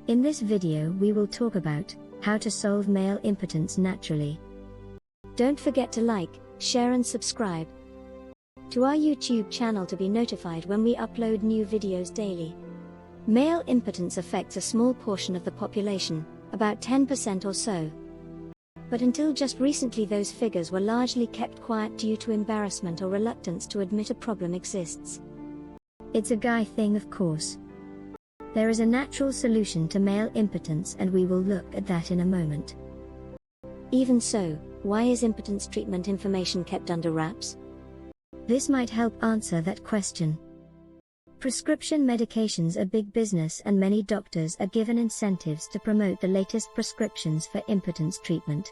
In this video we will talk about how to solve male impotence naturally. Don't forget to like, share and subscribe to our YouTube channel to be notified when we upload new videos daily. Male impotence affects a small portion of the population, about 10% or so. But until just recently those figures were largely kept quiet due to embarrassment or reluctance to admit a problem exists. It's a guy thing, of course. There is a natural solution to male impotence and we will look at that in a moment. Even so, why is impotence treatment information kept under wraps? This might help answer that question. Prescription medications are big business and many doctors are given incentives to promote the latest prescriptions for impotence treatment.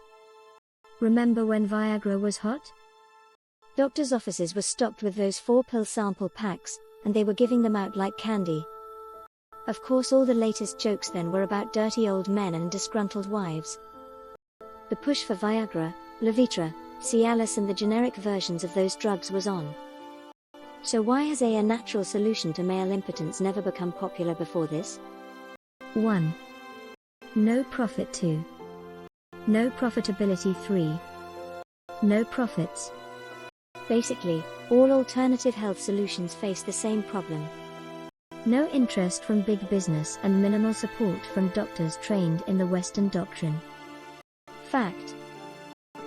Remember when Viagra was hot? Doctors' offices were stocked with those 4-pill sample packs, and they were giving them out like candy. Of course, all the latest jokes then were about dirty old men and disgruntled wives. The push for Viagra, Levitra, Cialis and the generic versions of those drugs was on. So why has a natural solution to male impotence never become popular before this? 1. No profit. 2. No profitability. 3. No profits. Basically, all alternative health solutions face the same problem. No interest from big business and minimal support from doctors trained in the Western doctrine. Fact.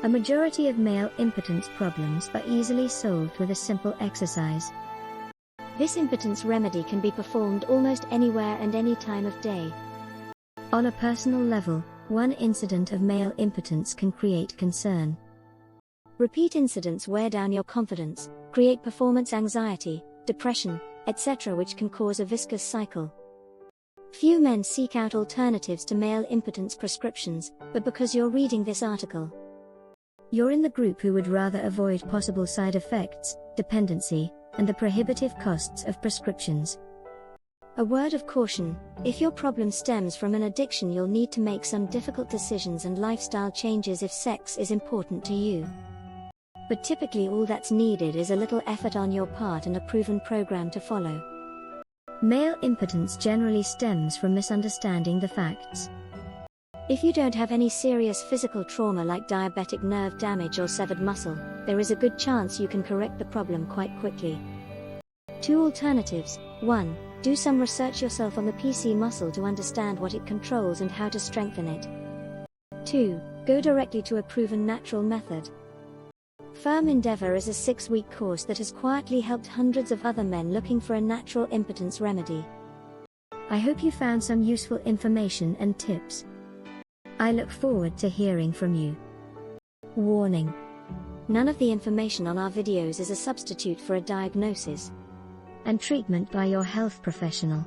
A majority of male impotence problems are easily solved with a simple exercise. This impotence remedy can be performed almost anywhere and any time of day. On a personal level, one incident of male impotence can create concern. Repeat incidents wear down your confidence, create performance anxiety, depression, etc., which can cause a vicious cycle. Few men seek out alternatives to male impotence prescriptions, but because you're reading this article, you're in the group who would rather avoid possible side effects, dependency, and the prohibitive costs of prescriptions. A word of caution: if your problem stems from an addiction, you'll need to make some difficult decisions and lifestyle changes if sex is important to you. But typically all that's needed is a little effort on your part and a proven program to follow. Male impotence generally stems from misunderstanding the facts. If you don't have any serious physical trauma like diabetic nerve damage or severed muscle, there is a good chance you can correct the problem quite quickly. 2 alternatives. 1. Do some research yourself on the PC muscle to understand what it controls and how to strengthen it. 2. Go directly to a proven natural method. Firm Endeavor is a 6-week course that has quietly helped hundreds of other men looking for a natural impotence remedy. I hope you found some useful information and tips. I look forward to hearing from you. Warning: none of the information on our videos is a substitute for a diagnosis and treatment by your health professional.